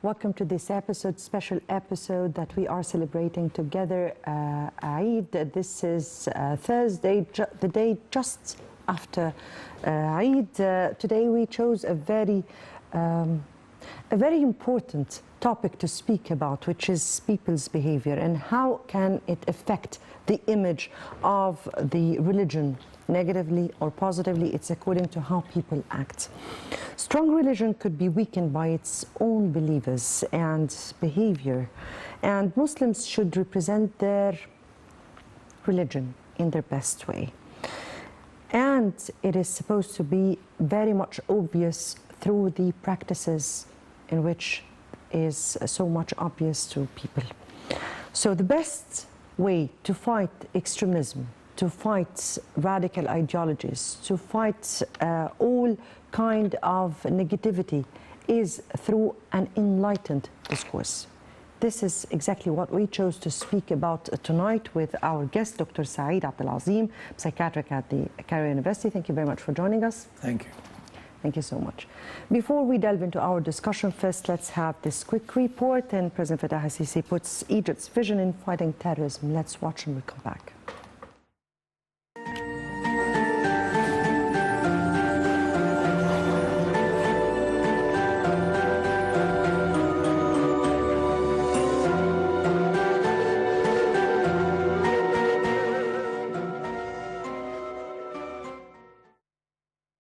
welcome to this episode, special episode that we are celebrating together, Eid. This is Thursday, the day just after Eid. Today we chose a very important topic to speak about, which is people's behavior and how can it affect the image of the religion, negatively or positively. It's according to how people act. Strong religion could be weakened by its own believers and behavior, and Muslims should represent their religion in their best way. And it is supposed to be very much obvious through the practices in which is so much obvious to people. So the best way to fight extremism, to fight radical ideologies, to fight all kind of negativity is through an enlightened discourse. This is exactly what we chose to speak about tonight with our guest, Dr. Saeed Abdel, psychiatric at the Cairo University. Thank you very much for joining us. Thank you. Thank you so much. Before we delve into our discussion, first let's have this quick report. And President Fattah al-Sisi puts Egypt's vision in fighting terrorism. Let's watch and we'll come back.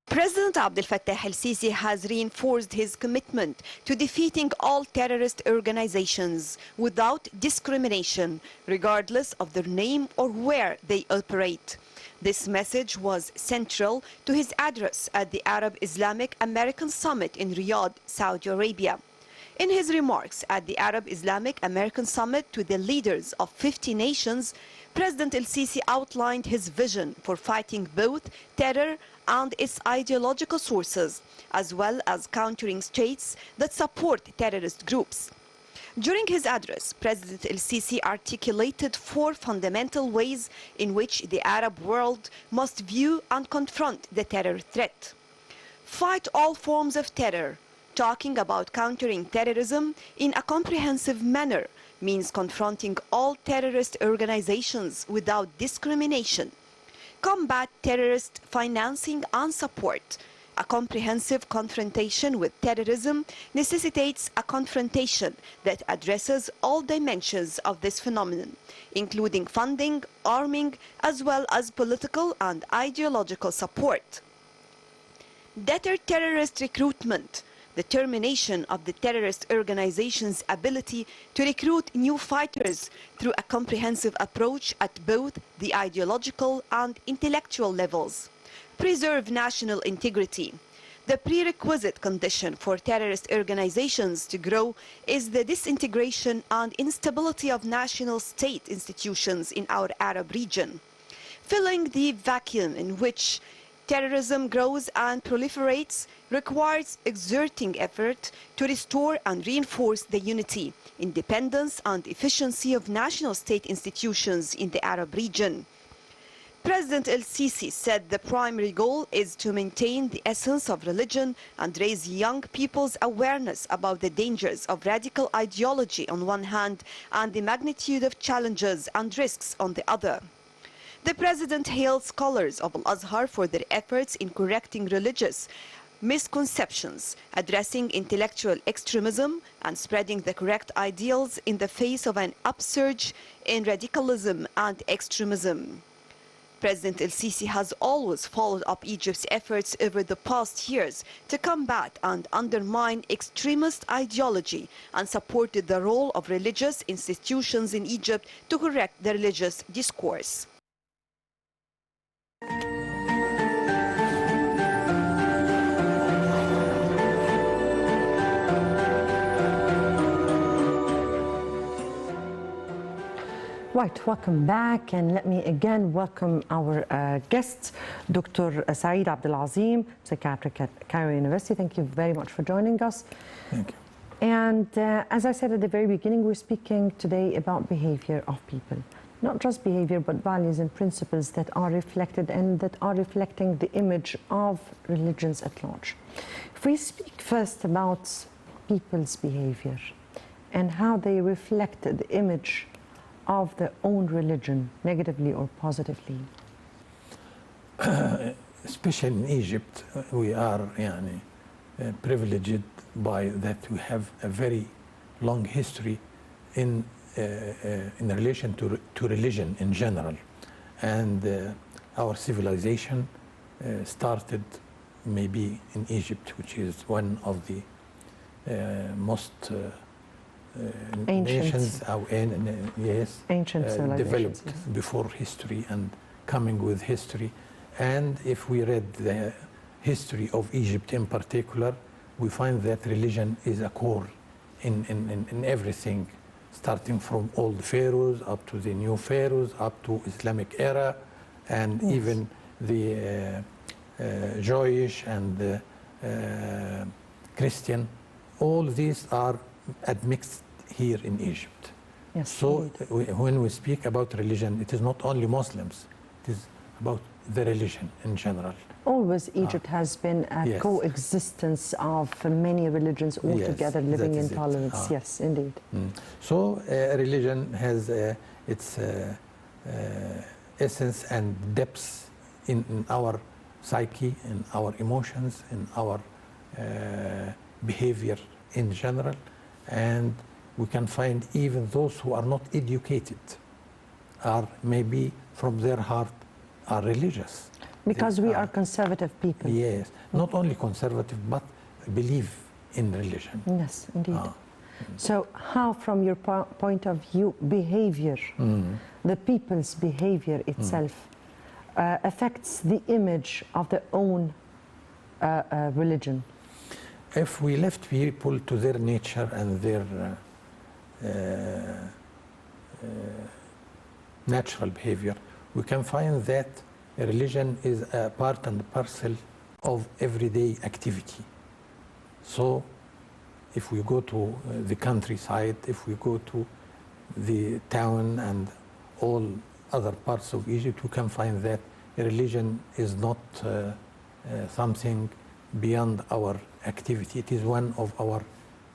President Abdel Fattah al-Sisi has reinforced his commitment to defeating all terrorist organizations without discrimination, regardless of their name or where they operate. This message was central to his address at the Arab Islamic American Summit in Riyadh, Saudi Arabia. In his remarks at the Arab Islamic American Summit to the leaders of 50 nations, President al-Sisi outlined his vision for fighting both terror and its ideological sources, as well as countering states that support terrorist groups. During his address, President al-Sisi articulated 4 fundamental ways in which the Arab world must view and confront the terror threat. Fight all forms of terror. Talking about countering terrorism in a comprehensive manner means confronting all terrorist organizations without discrimination. Combat terrorist financing and support. A comprehensive confrontation with terrorism necessitates a confrontation that addresses all dimensions of this phenomenon, including funding, arming, as well as political and ideological support. Deter terrorist recruitment. The termination of the terrorist organization's ability to recruit new fighters through a comprehensive approach at both the ideological and intellectual levels. Preserve national integrity. The prerequisite condition for terrorist organizations to grow is the disintegration and instability of national state institutions in our Arab region. Filling the vacuum in which terrorism grows and proliferates requires exerting effort to restore and reinforce the unity, independence, and efficiency of national state institutions in the Arab region. President al-Sisi said the primary goal is to maintain the essence of religion and raise young people's awareness about the dangers of radical ideology on one hand and the magnitude of challenges and risks on the other. The President hailed scholars of Al-Azhar for their efforts in correcting religious misconceptions, addressing intellectual extremism, and spreading the correct ideals in the face of an upsurge in radicalism and extremism. President al-Sisi has always followed up Egypt's efforts over the past years to combat and undermine extremist ideology and supported the role of religious institutions in Egypt to correct the religious discourse. Right, welcome back, and let me again welcome our guest, Dr. Saeed Abdel, psychiatric at Cairo University. Thank you very much for joining us. Thank you. And as I said at the very beginning, we're speaking today about behavior of people. Not just behavior, but values and principles that are reflected and that are reflecting the image of religions at large. If we speak first about people's behavior and how they reflect the image of their own religion, negatively or positively? Especially in Egypt, we are privileged by that we have a very long history in relation to religion in general. And our civilization started maybe in Egypt, which is one of the most nations, ancient developed yes. before history and coming with history. And if we read the history of Egypt in particular, we find that religion is a core in everything, starting from old pharaohs up to the new pharaohs, up to Islamic era, and yes. even the Jewish and the Christian. All these are admixed here in Egypt. Yes, so when we speak about religion, it is not only Muslims, it is about the religion in general. Always Egypt has been a yes. coexistence of many religions all yes, together living in tolerance. Yes, indeed. So religion has its essence and depths in our psyche, in our emotions, in our behavior in general. And we can find even those who are not educated are maybe from their heart are religious. Because we are conservative people. Yes, not only conservative, but believe in religion. Yes, indeed. So how, from your point of view, behavior, the people's behavior itself, affects the image of their own religion? If we left people to their nature and their natural behavior, we can find that religion is a part and parcel of everyday activity. So if we go to the countryside, if we go to the town and all other parts of Egypt, we can find that religion is not something beyond our activity. It is one of our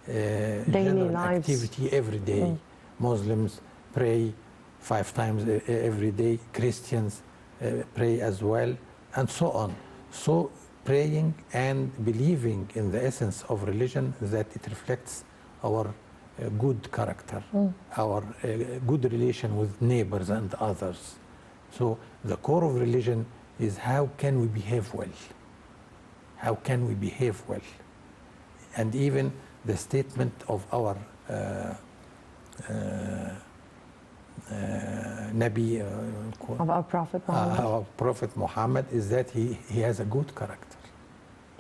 daily lives. Activity every day. Muslims pray 5 times every day, Christians pray as well, and so on. So praying and believing in the essence of religion, that it reflects our good character, our good relation with neighbors and others. So the core of religion is how can we behave well? How can we behave well? And even the statement of our Nabi, of our Prophet Muhammad. Our Prophet Muhammad is that he has a good character.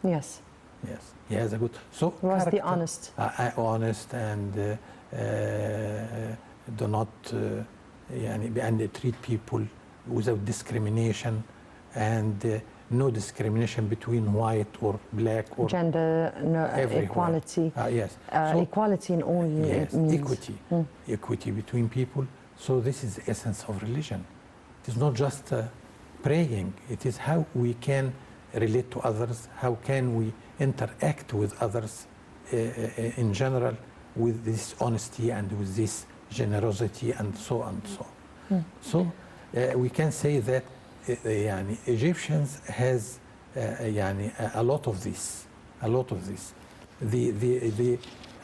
Yes. Yes, he has a good. So he was the honest. Honest and do not and treat people without discrimination, and no discrimination between white or black or gender, no, equality. Yes. So, equality in all yes, means. equity. Equity between people. So this is the essence of religion. It is not just praying. It is how we can relate to others, how can we interact with others in general with this honesty and with this generosity and so on and so on. So we can say that Egyptians has a lot of this, The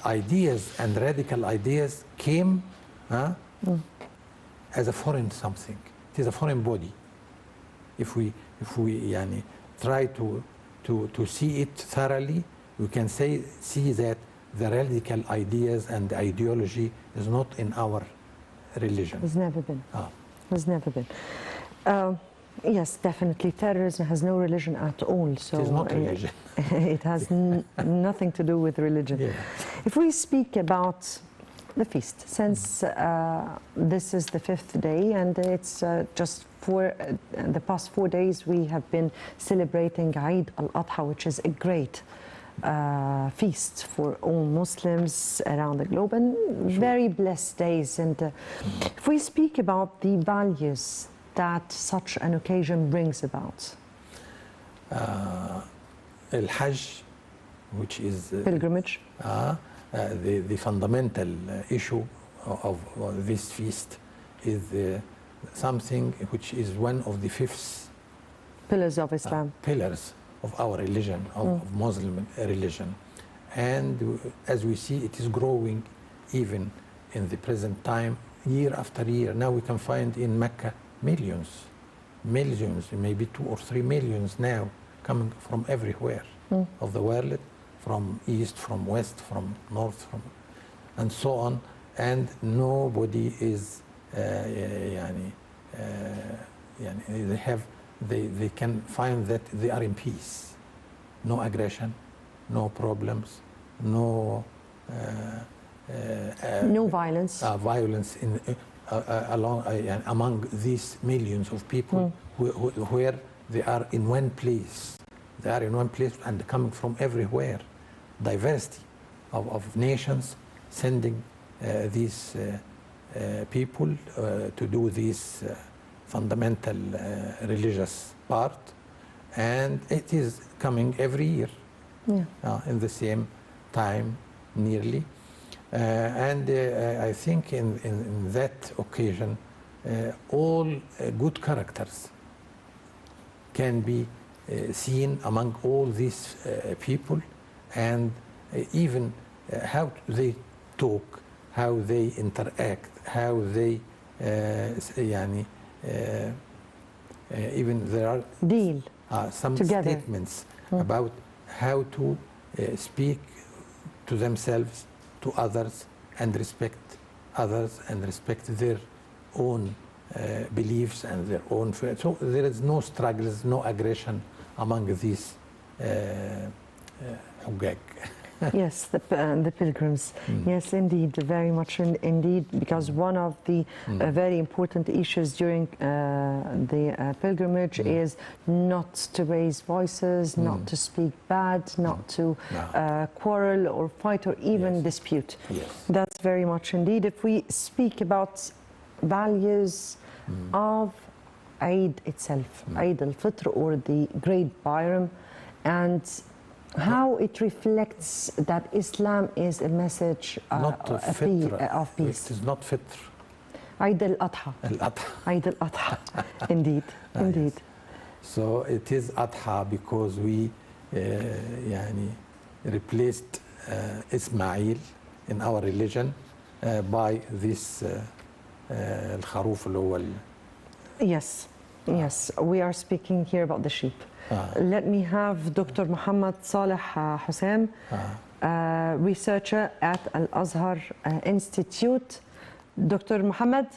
ideas and radical ideas came as a foreign something. It is a foreign body. If we try to see it thoroughly, we can see that the radical ideas and the ideology is not in our religion. It's never been. It's never been. Yes, definitely. Terrorism has no religion at all. So it is not religion. It has nothing to do with religion. Yeah. If we speak about the feast, since this is the 5th day, and it's just for the past 4 days we have been celebrating Eid al-Adha, which is a great feast for all Muslims around the globe, and very blessed days. And if we speak about the values that such an occasion brings about. Al-Hajj, which is pilgrimage. the fundamental issue of this feast is something which is one of the fifth Pillars of Islam. pillars of our religion, of Muslim religion. And as we see, it is growing even in the present time, year after year. Now we can find in Mecca millions, maybe 2 or 3 millions now coming from everywhere of the world, from east, from west, from north, and so on. And nobody is, they can find that they are in peace. No aggression, no problems, no violence. Violence among these millions of people where they are in one place. They are in one place and coming from everywhere. Diversity of nations sending these people to do this fundamental religious part, and it is coming every year in the same time nearly. And I think in that occasion all good characters can be seen among all these people, and even how they talk, how they interact, how they even there are deal some together. Statements about how to speak to themselves, to others, and respect others, and respect their own beliefs and their own. So there is no struggles, no aggression among these Hugag. Yes, the pilgrims. Yes, indeed, very much indeed, because one of the very important issues during the pilgrimage is not to raise voices, not to speak bad, not to quarrel or fight or even dispute. Yes. That's very much indeed. If we speak about values of Eid itself, Eid al-Fitr, or the Great Bayram, and how it reflects that Islam is a message Not fitr, of peace. It is not fitr. Eid al-Adha. Al-Adha. Eid al-Adha. Indeed, indeed. Yes. So it is Adha because we replaced Ismail in our religion by this al-Kharuf al-Awwal. Yes, yes. We are speaking here about the sheep. Let me have Dr. Muhammad Saleh Hussam, researcher at Al-Azhar Institute. Dr. Muhammad.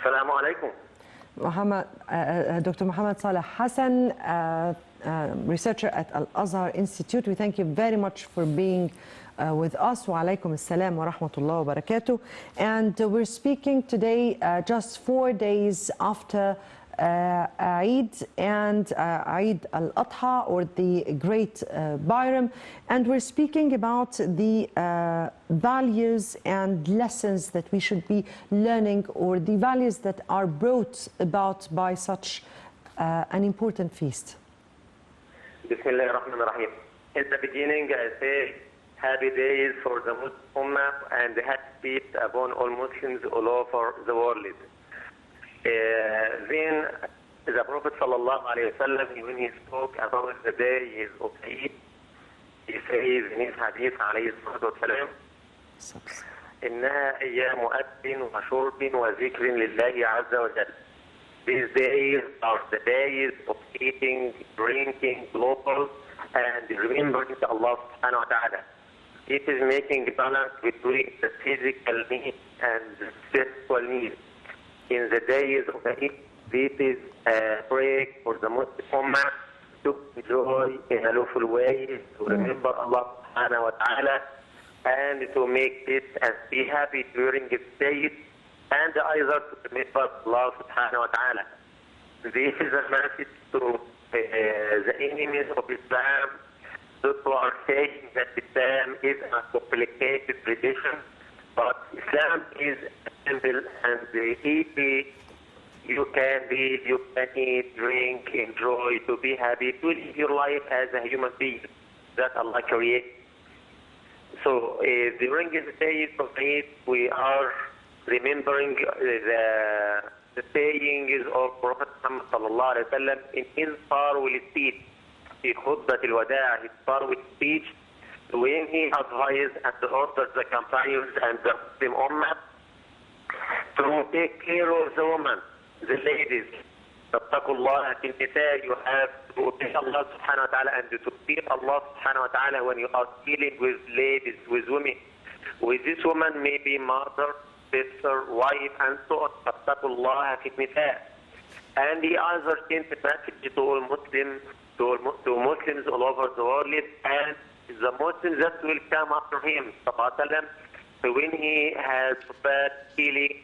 Assalamu alaikum. Dr. Muhammad Saleh Hassan, researcher at Al-Azhar Institute. We thank you very much for being with us. Wa alaikum assalam wa rahmatullah wa barakatuh. And we're speaking today just 4 days after Eid and Eid al-Adha, or the Great Bayram, and we're speaking about the values and lessons that we should be learning, or the values that are brought about by such an important feast. Bismillah ar-Rahman ar-Rahim. In the beginning, I say happy days for the Muslim Ummah and happy peace upon all Muslims all over the world. Then the Prophet sallallahu alayhi wa sallam, when he spoke about the day of Eid, he says in his hadith alayhi salatu wa salam, إنها أيام أكل وشرب وذكر لله عز وجل. These days are the days of eating, drinking, global, and remembering Allah subhanahu wa ta'ala. It is making balance between the physical needs and the spiritual needs. In the days of Eid, this is a break for the Muslim Ummah to enjoy in a lawful way, to remember Allah subhanahu wa ta'ala, and to make peace and be happy during its days, and either to remember Allah subhanahu wa ta'ala. This is a message to the enemies of Islam, those who are saying that Islam is a complicated religion, but Islam is simple and easy. You can live, you can eat, drink, enjoy, to be happy, to live your life as a human being that Allah created. So during the days of Eid, we are remembering the sayings of Prophet Muhammad sallallahu alaihi wasallam in his farewell speech, في خطبة الوداع, his farewell speech, when he advised and ordered the companions and the Muslim Ummah to take care of the women, the ladies. فاتقوا الله في النساء, you have to obey Allah subhanahu wa ta'ala and to fear Allah subhanahu wa ta'ala when you are dealing with ladies, with women. With this woman may be mother, sister, wife, and so on. فاتقوا الله في النساء. And he also sent a message to all Muslims, to Muslims all over the world, and the Muslims that will come after him, when he has bad feeling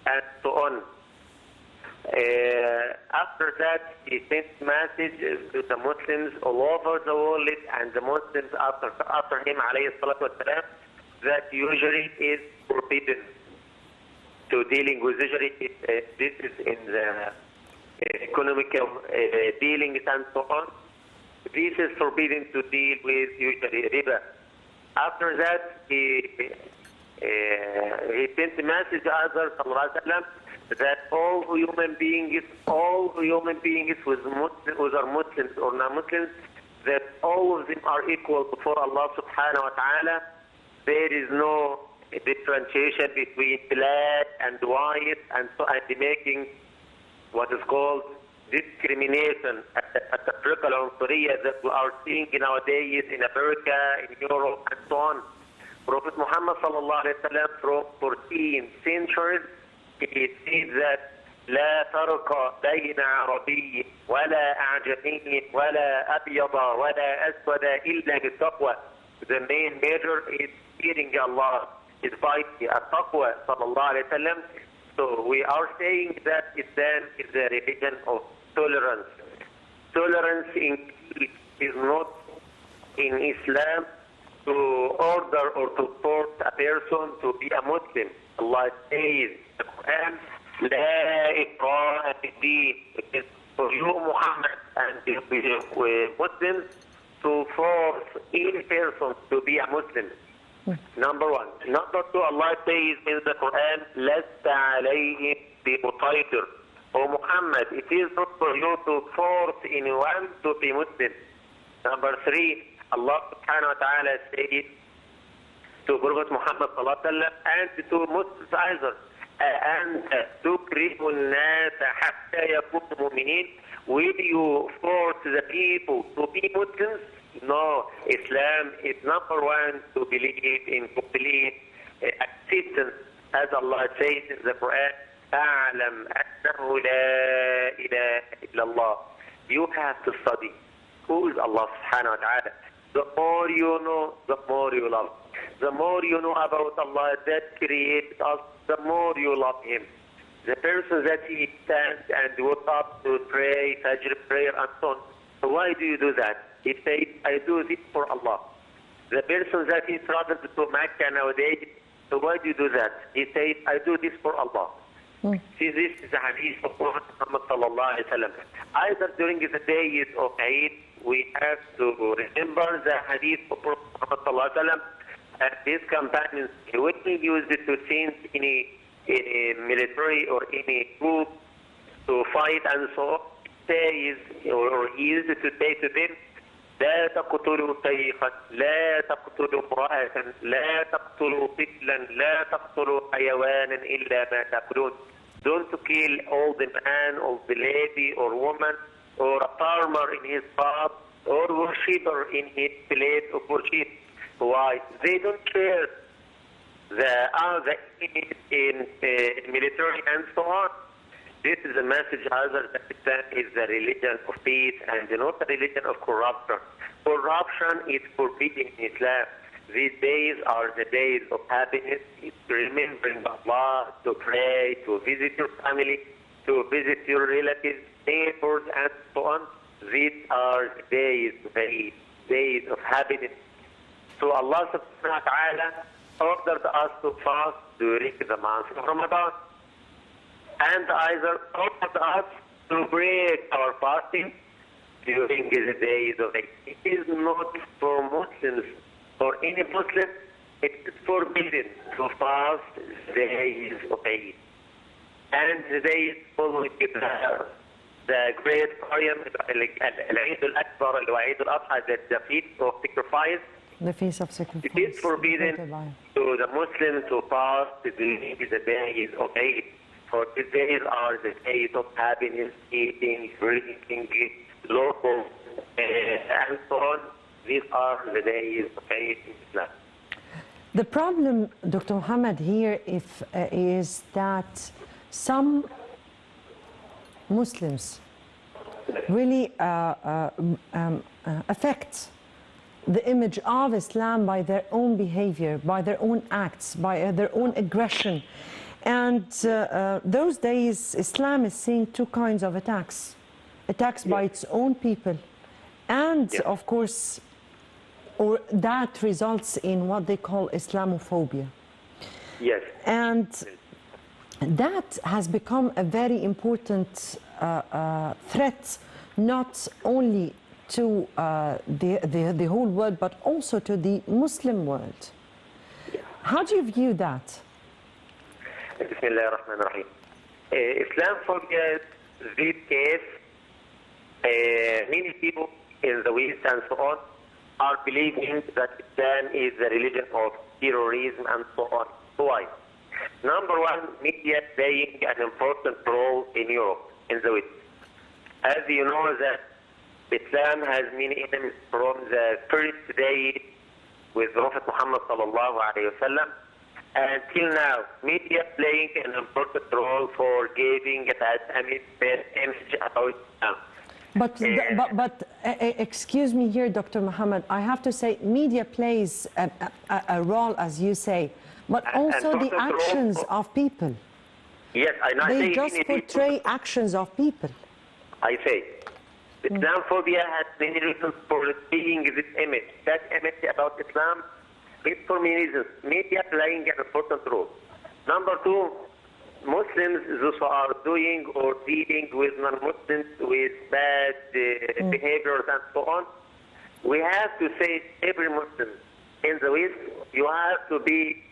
and so on. After that, he sent message to the Muslims all over the world and the Muslims after him, alayhi salatu wasalam, that usury is forbidden to dealing with usury. This is in the economical dealings and so on. This is forbidden to deal with usury riba. After that, he sent a message to others, sallallahu alaihi wasallam, that all human beings whether are Muslims or non-Muslims, that all of them are equal before Allah subhanahu wa ta'ala. There is no differentiation between black and white and so and making what is called discrimination at the political area that we are seeing nowadays in America, in Europe, and so on. Prophet Muhammad sallallahu alaihi wasallam from 14 centuries, he said that لا فرق بين عربي ولا أعجمي ولا أبيض ولا أسود إلا بالتقوى. The main measure is fearing Allah, is fighting التقوى sallallahu alaihi wasallam. So we are saying that Islam is a religion of tolerance. Tolerance is not in Islam to order or to force a person to be a Muslim. Allah says in the Quran, لا إكراه في الدين. It is for you, Muhammad, and the Muslims to force any person to be a Muslim. Number one. Number two, Allah says in the Quran, لست عليهم بمسيطر. O Muhammad, it is not for you to force anyone to be Muslim. Number three, Allah subhanahu wa ta'ala says to Prophet Muhammad sallallahu alaihi wasallam and to Muslims either, أنت تكره الناس حتى يكونوا مؤمنين. Will you force the people to be Muslims? No. Islam is number one to believe in complete acceptance, as Allah says in the Quran, أعلم أنه لا إله إلا الله. You have to study who is Allah subhanahu wa ta'ala. The more you know, the more you love. The more you know about Allah that created us, the more you love Him. The person that he stands and wakes up to pray, Fajr prayer and so on. So why do you do that? He says, I do this for Allah. The person that he travels to Mecca nowadays, so why do you do that? He says, I do this for Allah. See, this is the hadith of Prophet Muhammad sallallahu alaihi wasallam. Either during the days of Eid, we have to remember the hadith of Prophet Muhammad sallallahu alaihi wasallam and his companions. When he used it to send any military or any group to fight and so on, says, or he used to say to them, لا تقتلوا شيخا لا تقتلوا امرأة لا تقتلوا طفلا لا تقتلوا حيوانا إلا ما تأكلون. Don't kill all the man or the lady or woman or a farmer in his farm or worshipper in his place of worship. Why? They don't care the in military and so on. This is a message other that Islam is the religion of peace and not the religion of corruption. Corruption is forbidden in Islam. These days are the days of happiness. It's remembering Allah, to pray, to visit your family, to visit your relatives, neighbors, and so on. These are the days of happiness. So Allah subhanahu wa ta'ala ordered us to fast during the month of Ramadan. And either ordered us to break our fasting during the days of Eid. It is not for Muslims, for any Muslim, it is forbidden to fast the days of Eid. And the days following the great Qiyam, Al-Eid al-Akbar, Al-Eid al-Adha, the feast of sacrifice. The feast of sacrifice. It is forbidden to the Muslims to fast during the days of Eid. For the days are the days of happiness, eating, drinking, local, and so on. These are the days of Eid in Islam. The problem, Dr. Muhammad, here is that some Muslims really affect the image of Islam by their own behavior, by their own acts, by their own aggression. And those days, Islam is seeing two kinds of attacks. Attacks by its own people. And, of course, or that results in what they call Islamophobia. Yes. And that has become a very important threat, not only to the whole world, but also to the Muslim world. How do you view that? Bismillah ar-Rahman ar-Rahim. Islamophobia, this case, many people in the West and so on are believing that Islam is the religion of terrorism and so on. Why? Number one, media playing an important role in Europe, in the West. As you know that Islam has many enemies from the first day with Prophet Muhammad sallallahu alayhi wa sallam. Until now, media playing an important role for giving a bad image about Islam. But excuse me here, Dr. Muhammad, I have to say media plays a role, as you say, but also the actions of people. Yes, they just portray actions of people. I say, Islamophobia has many reasons for seeing this image. That image about Islam is for many reasons. Media playing an important role. Number two, Muslims those who are doing or dealing with non-Muslims with bad behaviors and so on. We have to say every Muslim in the West, you have to be,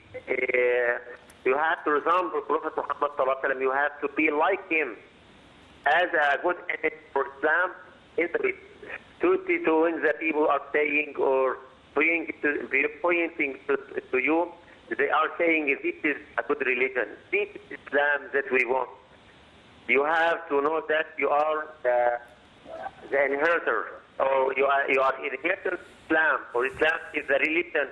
you have to resemble Prophet Muhammad sallallahu alaihi wasallam. You have to be like him as a good image for Islam in the West. To when the people are saying or pointing to you, they are saying this is a good religion. This is Islam that we want. You have to know that you are the inheritor, or you are inheritor Islam, or Islam is the religion.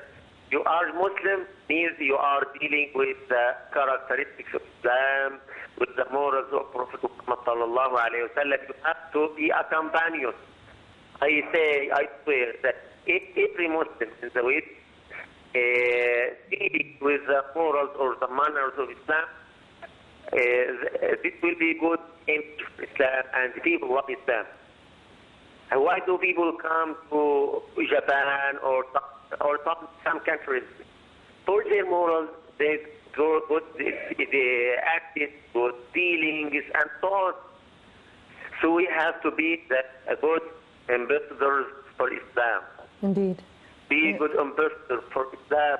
You are Muslim means you are dealing with the characteristics of Islam, with the morals of Prophet Muhammad sallallahu alayhi wa sallam. You have to be a companion. I swear that every Muslim in the West dealing with the morals or the manners of Islam, this will be good in Islam and people love Islam. And why do people come to Japan or some countries? For their morals, they go good, the actions, good dealings, and so on. So we have to be a good ambassadors for Islam. Indeed. Be a good ambassador for Islam.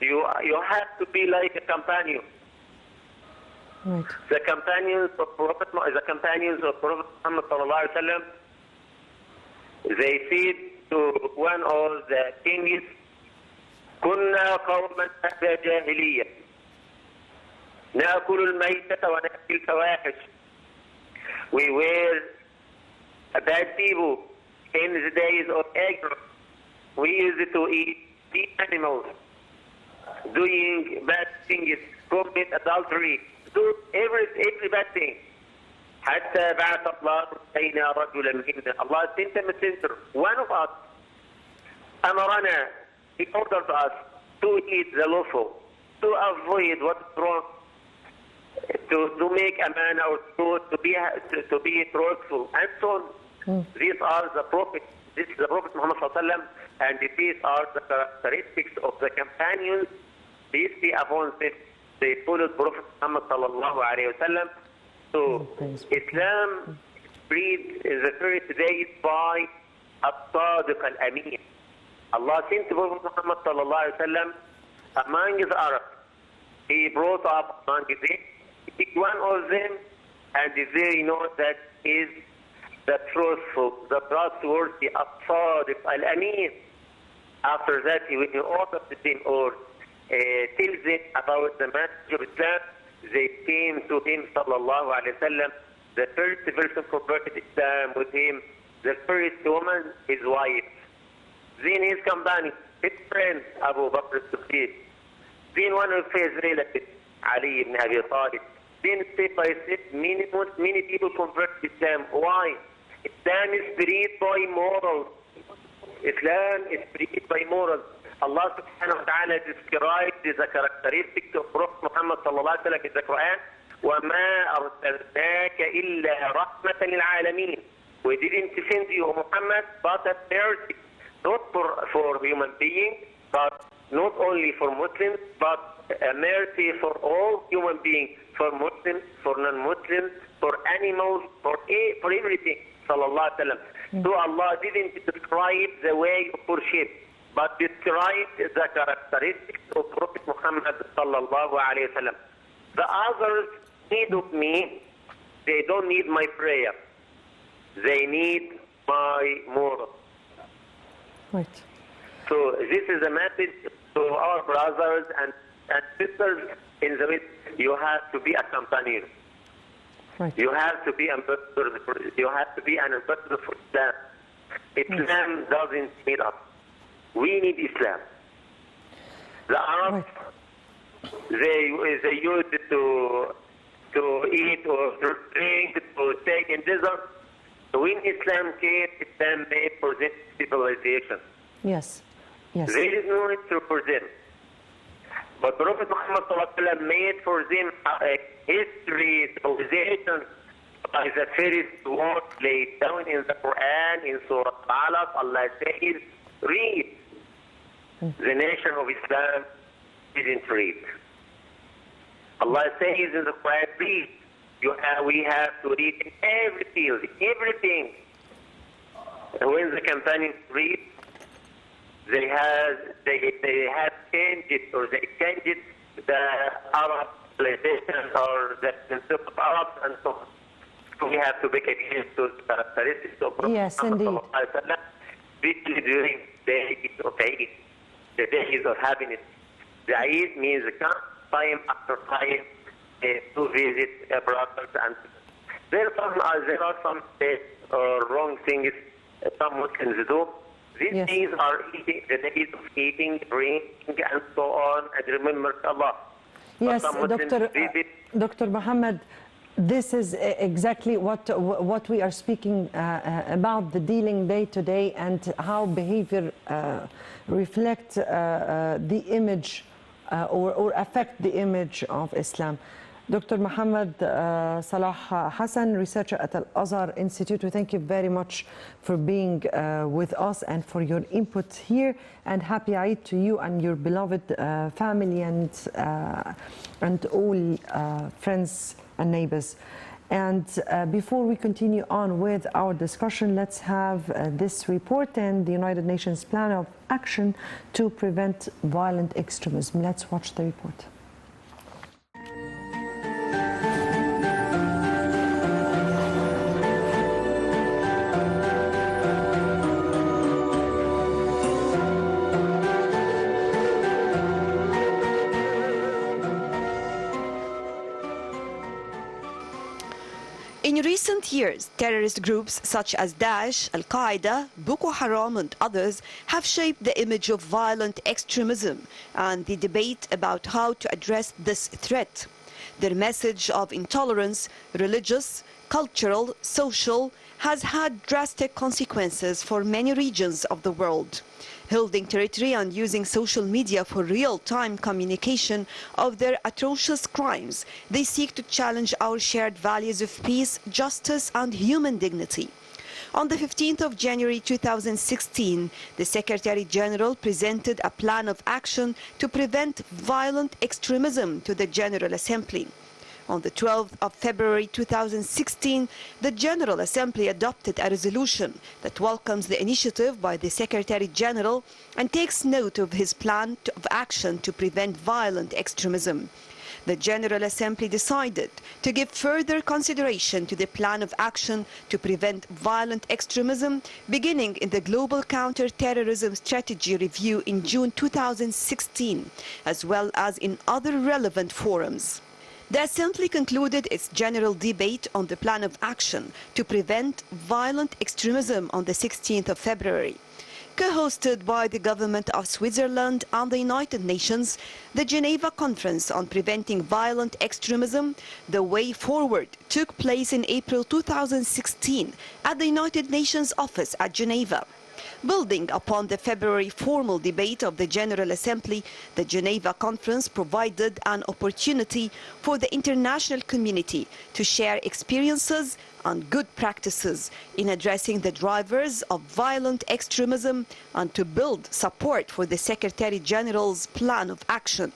You have to be like a companion. Right. The companions of Prophet Muhammad sallallahu alaihi wasallam, they said to one of the kings, كنا قوما أهل جاهلية نأكل الميتة ونأكل الفواحش. We were bad people in the days of ignorance. We used to eat the animals, doing bad things, commit adultery, do every bad thing. حتى بعث الله إلينا رجلا منا. Allah sent a messenger, one of us, أمرنا, he ordered us to eat the lawful, to avoid what's wrong, to make a man or to be truthful, and so on. These are the prophets. This is the Prophet Muhammad sallallahu alaihi wasallam, and these are the characteristics of the companions. Peace be upon them. They followed Prophet Muhammad sallallahu alaihi wasallam. So Islam spread the first days by As-Sadiq al-Amin. Allah sent Prophet Muhammad sallallahu alaihi wasallam among the Arabs. He brought up among them. One of them, and they know that is the truthful, the trustworthy, As-Sadiq, Al-Amin. After that, when he ordered them or tells them about the message of Islam, they came to him, sallallahu alayhi wa sallam. The first person converted Islam with him, the first woman, his wife. Then his companion, his friend, Abu Bakr as-Siddiq. Then one of his relatives, Ali ibn Abi Talib. Then step by step, many people convert Islam. Why? Islam is spread by morals. Islam is spread by morals. Allah subhanahu wa ta'ala described the characteristics of Prophet Muhammad sallallahu alayhi wa sallam in the Quran. وَمَا أَرْسَلْنَاكَ إِلَّا رَحْمَةً لِلْعَالَمِينَ. We didn't send you, Muhammad, but a mercy. Not for human beings, but not only for Muslims, but a mercy for all human beings, for Muslims, for non-Muslims, for animals, for everything, sallallahu alayhi wa sallam. So Allah didn't describe the way of worship, but described the characteristics of Prophet Muhammad sallallahu alayhi wa sallam. The others need of me, they don't need my prayer. They need my moral. Right. So this is a message to our brothers and sisters in the West. You have to be a companion. Right. You have to be ambassador. You have to be an ambassador for Islam. Islam doesn't need us. We need Islam. The Arabs, they use it to eat or to drink, to take in desert. When Islam came, Islam made for them civilization. Yes. Yes. There is no need for them. But Prophet Muhammad sallallahu alaihi wasallam made for them a history, civilization, by the first word laid down in the Quran, in Surah Al-Alaq. Allah says, read. The nation of Islam didn't read. Allah says in the Quran, read. We have to read in every field, everything. And when the companions read, they have changed it, or they changed the Arab civilization or the concept of Arabs and so on. So we have to make against those characteristics of Prophet Yes, Muhammad indeed. sallallahu alaihi wasallam, especially during the days of Eid, the days of happiness. The Eid means come time after time to visit brothers and sisters. There are some wrong things some Muslims do. These Yes. days are the days of eating, drinking, and so on, and remember Allah. Yes, But some Muslims visit. Dr. Muhammad, this is exactly what we are speaking about, the dealing day to day and how behavior reflect the image or affect the image of Islam. Dr. Muhammad Salah Hassan, researcher at Al-Azhar Institute, we thank you very much for being with us and for your input here, and happy Eid to you and your beloved family and all friends and neighbors. And before we continue on with our discussion, let's have this report and the United Nations Plan of Action to Prevent Violent Extremism. Let's watch the report. In recent years, terrorist groups such as Daesh, Al-Qaeda, Boko Haram and others have shaped the image of violent extremism and the debate about how to address this threat. Their message of intolerance, religious, cultural, social, has had drastic consequences for many regions of the world. Holding territory and using social media for real-time communication of their atrocious crimes, they seek to challenge our shared values of peace, justice and human dignity. On the 15th of January 2016, the Secretary General presented a plan of action to prevent violent extremism to the General Assembly. On the 12th of February 2016, the General Assembly adopted a resolution that welcomes the initiative by the Secretary General and takes note of his plan of action to prevent violent extremism. The General Assembly decided to give further consideration to the plan of action to prevent violent extremism, beginning in the Global Counter-Terrorism Strategy Review in June 2016, as well as in other relevant forums. The Assembly concluded its general debate on the plan of action to prevent violent extremism on the 16th of February. Co-hosted by the government of Switzerland and the United Nations, the Geneva Conference on Preventing Violent Extremism, The Way Forward, took place in April 2016 at the United Nations office at Geneva. Building upon the February formal debate of the General Assembly, the Geneva Conference provided an opportunity for the international community to share experiences and good practices in addressing the drivers of violent extremism and to build support for the Secretary General's plan of action.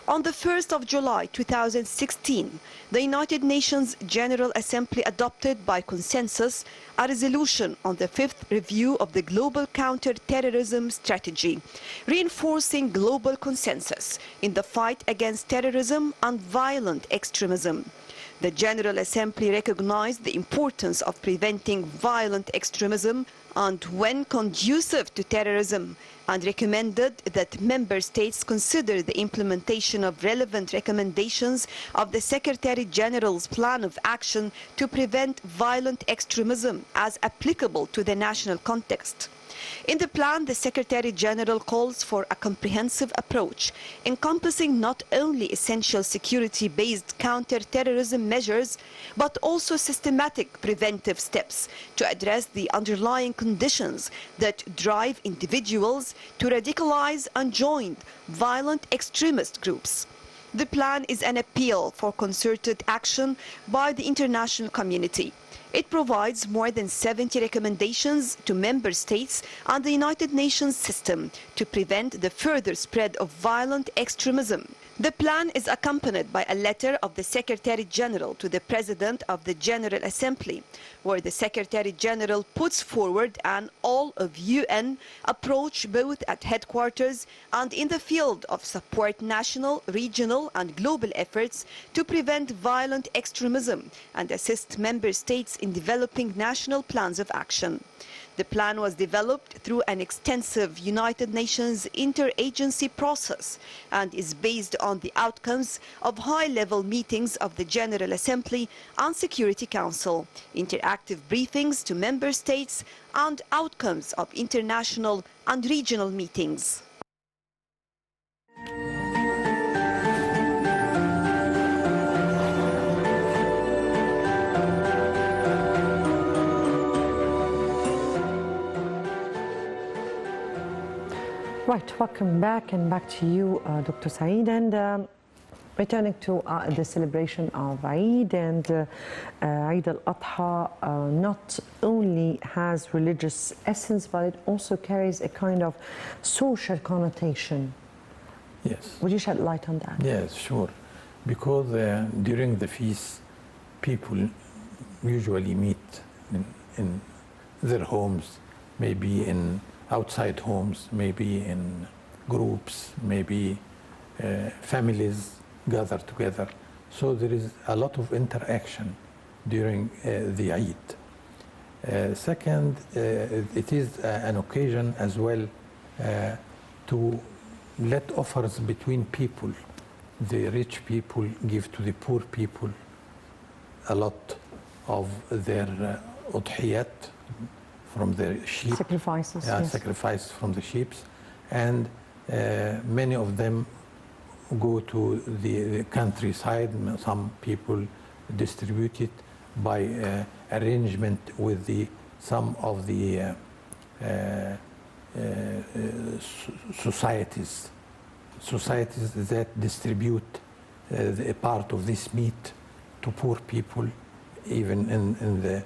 On the 1st of July 2016, the United Nations General Assembly adopted by consensus a resolution on the 5th review of the Global Counter-Terrorism Strategy, reinforcing global consensus in the fight against terrorism and violent extremism. The General Assembly recognized the importance of preventing violent extremism and when conducive to terrorism, and recommended that member states consider the implementation of relevant recommendations of the Secretary General's plan of action to prevent violent extremism as applicable to the national context. In the plan, the Secretary General calls for a comprehensive approach encompassing not only essential security-based counter-terrorism measures, but also systematic preventive steps to address the underlying conditions that drive individuals to radicalize and join violent extremist groups. The plan is an appeal for concerted action by the international community. It provides more than 70 recommendations to member states and the United Nations system to prevent the further spread of violent extremism. The plan is accompanied by a letter of the Secretary General to the President of the General Assembly, where the Secretary General puts forward an all-of-UN approach both at headquarters and in the field of support national, regional and global efforts to prevent violent extremism and assist member states in developing national plans of action. The plan was developed through an extensive United Nations interagency process and is based on the outcomes of high-level meetings of the General Assembly and Security Council, interactive briefings to member states, and outcomes of international and regional meetings. Right, welcome back, and back to you, Dr. Saeed. And returning to the celebration of Eid and Eid al-Adha, not only has religious essence, but it also carries a kind of social connotation. Yes. Would you shed light on that? Yes, sure. Because during the feast, people usually meet in their homes, maybe in outside homes, maybe in groups, maybe families gather together. So there is a lot of interaction during the Eid. Second, it is an occasion as well to let offers between people. The rich people give to the poor people a lot of their udhiyat, from the sheep. Sacrifices. Yes. Sacrifice from the sheep. And many of them go to the countryside. Some people distribute it by arrangement with some of the societies that distribute a part of this meat to poor people, even in the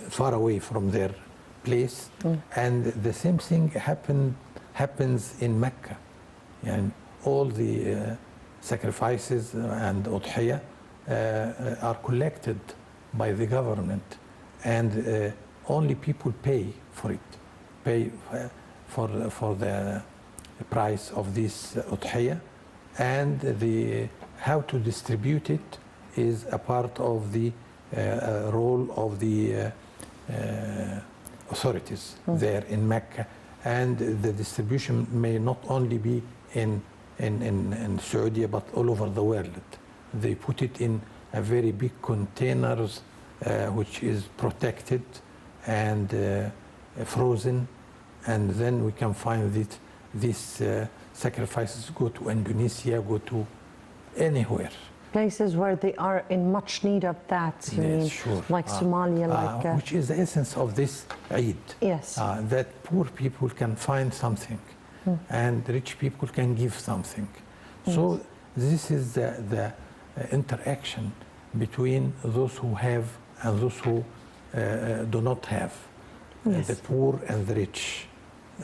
far away from their place. And the same thing happens in Mecca, and all the sacrifices and udhiyah are collected by the government, and only people pay for it, pay for the price of this udhiyah, and how to distribute it is a part of the role of the authorities there in Mecca. And the distribution may not only be in Saudi, but all over the world. They put it in a very big containers, which is protected and frozen, and then we can find that these sacrifices go to Indonesia, go to anywhere. Places where they are in much need of that, you mean, sure. like Somalia, like... which is the essence of this Eid. Yes. That poor people can find something, and rich people can give something. Yes. So this is the interaction between those who have and those who do not have, Yes. the poor and the rich.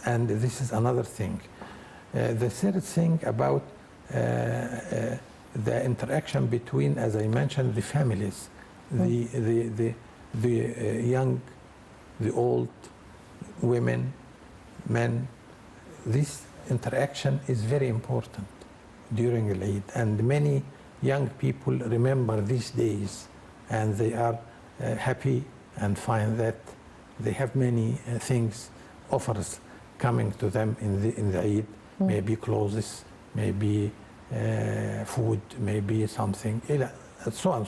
And this is another thing. The third thing about the interaction between, as I mentioned, the families, the young, the old, women, men. This interaction is very important during Eid, and many young people remember these days, and they are happy and find that they have many things, offers coming to them in the Eid, maybe clothes, maybe food, maybe something, so on.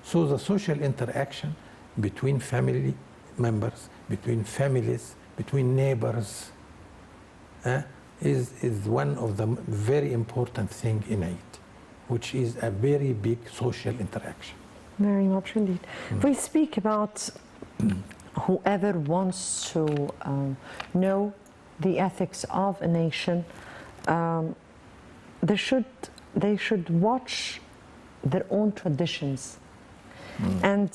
So the social interaction between family members, between families, between neighbors, is one of the very important thing in Eid, which is a very big social interaction. Very much indeed. We speak about whoever wants to know the ethics of a nation, they should watch their own traditions. And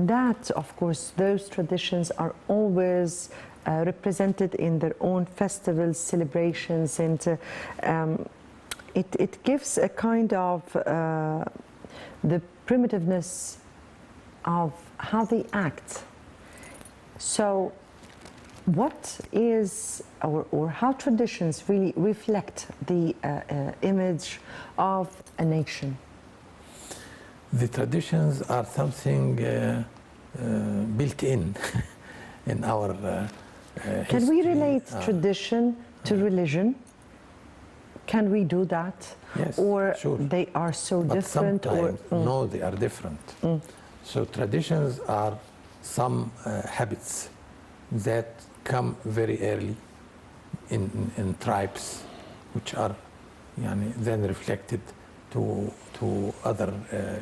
that, of course, those traditions are always represented in their own festivals, celebrations, and it gives a kind of the primitiveness of how they act. So what is, or how traditions really reflect the image of a nation? The traditions are something built in our history. Can we relate tradition to religion? Can we do that? Yes, or sure. They are so But different? sometimes, no, they are different. So traditions are some habits that come very early in tribes, which are then reflected to other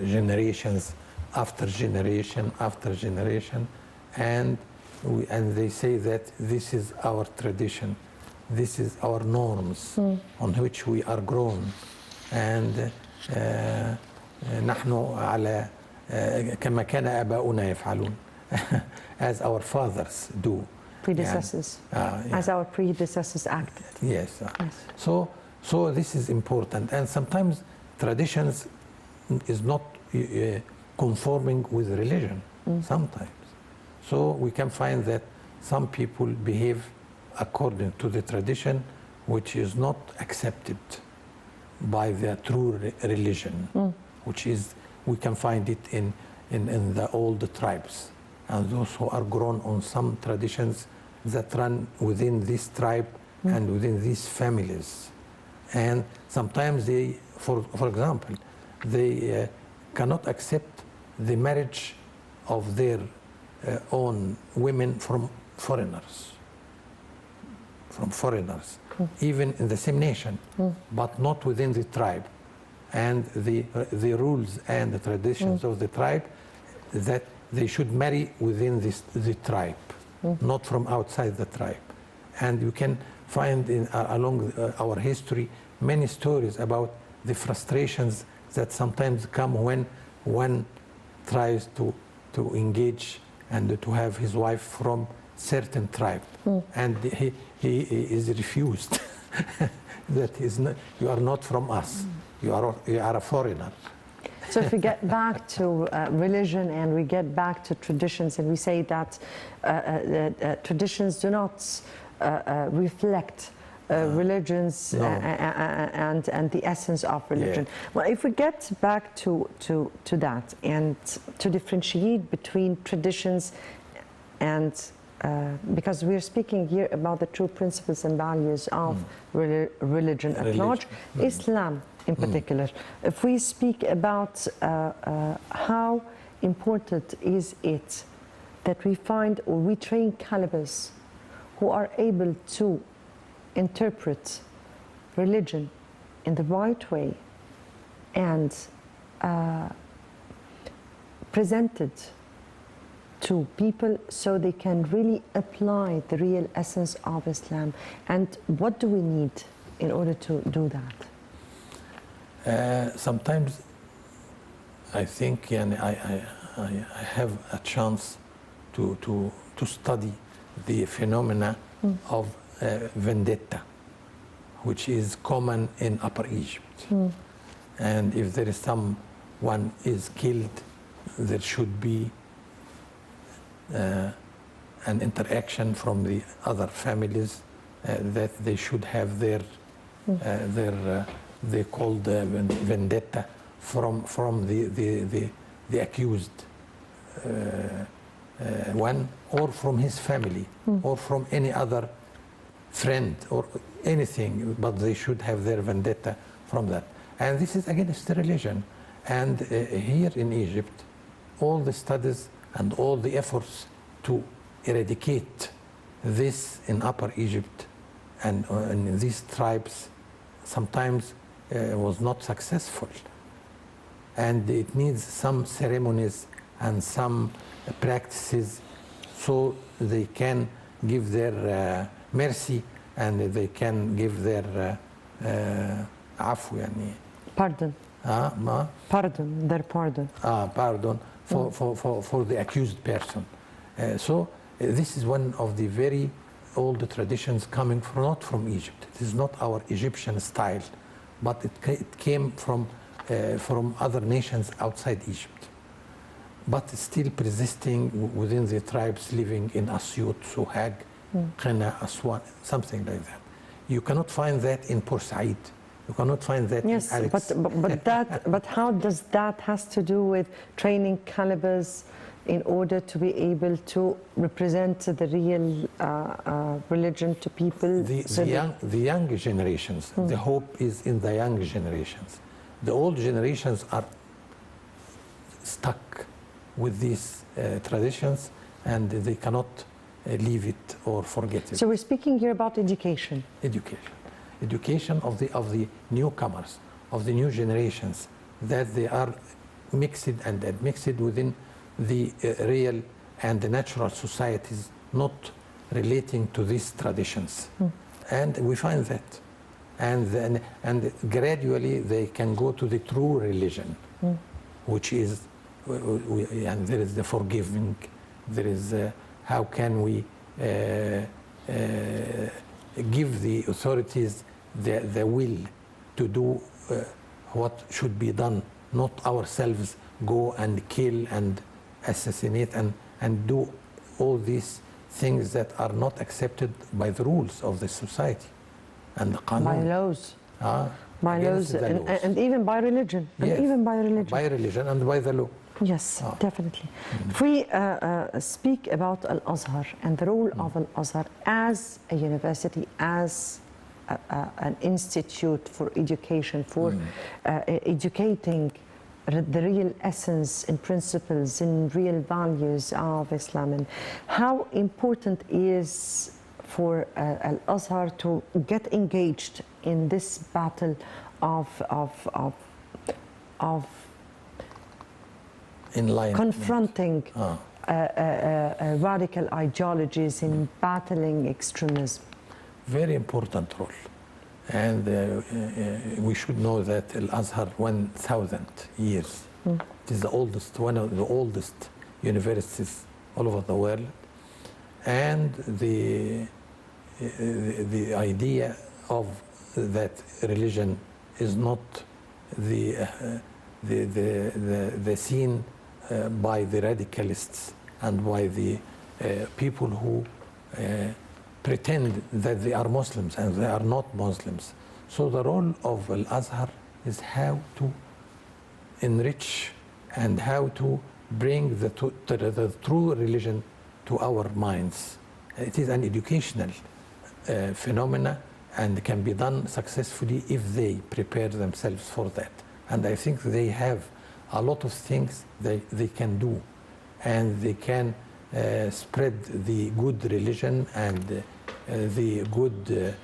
generations after generation after generation, and they say that this is our tradition, this is our norms on which we are grown, and نحن على كما كان آباؤنا يفعلون, as our fathers do. Predecessors, as our predecessors acted. Yes. Yes. So this is important, and sometimes traditions is not conforming with religion. Sometimes, so we can find that some people behave according to the tradition, which is not accepted by the true religion, which is, we can find it in the old tribes, and those who are grown on some traditions that run within this tribe and within these families. And sometimes they, for example, they cannot accept the marriage of their own women from foreigners, even in the same nation, but not within the tribe. And the rules and the traditions of the tribe, that they should marry within the tribe, not from outside the tribe. And you can find along our history many stories about the frustrations that sometimes come when one tries to engage and to have his wife from certain tribe, and he is refused. That is not, you are not from us. you are a foreigner. So if we get back to religion and we get back to traditions and we say that traditions do not reflect religions No. and the essence of religion. Yeah. Well, if we get back to that and to differentiate between traditions and because we are speaking here about the true principles and values of religion at large, Islam in particular. If we speak about how important is it that we find or we train calibers who are able to interpret religion in the right way and present it to people so they can really apply the real essence of Islam. And what do we need in order to do that? Sometimes I think I have a chance to study the phenomena of vendetta, which is common in Upper Egypt. And if there is someone is killed, there should be an interaction from the other families that they should have their they called vendetta from the accused one, or from his family, or from any other friend or anything, but they should have their vendetta from that. And this is against religion. And here in Egypt, all the studies and all the efforts to eradicate this in Upper Egypt and in these tribes sometimes was not successful. And it needs some ceremonies and some practices so they can give their mercy and they can give their عفو يعني Pardon. ما Pardon, their pardon. pardon for the accused person. So this is one of the very old traditions coming not from Egypt. It is not our Egyptian style, but it came from other nations outside Egypt. But still persisting within the tribes living in Asyut, Suhag, Qena, Aswan, something like that. You cannot find that in Port Said. You cannot find that yes, in Alex. but how does that has to do with training calibers in order to be able to represent the real religion to people? The young generations, the hope is in the young generations. The old generations are stuck with these traditions and they cannot leave it or forget it. So we're speaking here about education. Education of the newcomers, of the new generations, that they are mixed and admixed within the real and the natural societies, not relating to these traditions. And we find that. And gradually they can go to the true religion, which is, and there is the forgiving, there is how can we give the authorities the will to do what should be done, not ourselves go and kill and assassinate and do all these things that are not accepted by the rules of the society and the Qanun. By laws. By laws, and even by religion. Yes, and even by religion. By religion and by the law. Yes, definitely. If we speak about Al-Azhar and the role of Al-Azhar as a university, as an institute for education, for educating the real essence and principles and real values of Islam, and how important is for Al-Azhar to get engaged in this battle of confronting radical ideologies in battling extremism. Very important role. And we should know that Al-Azhar 1,000 years. It is the oldest, one of the oldest universities all over the world. And the idea of that religion is not the scene by the radicalists and by the people who pretend that they are Muslims and they are not Muslims. So the role of Al-Azhar is how to enrich and how to bring the true religion to our minds. It is an educational phenomena and can be done successfully if they prepare themselves for that. And I think they have a lot of things they can do, and they can spread the good religion and the good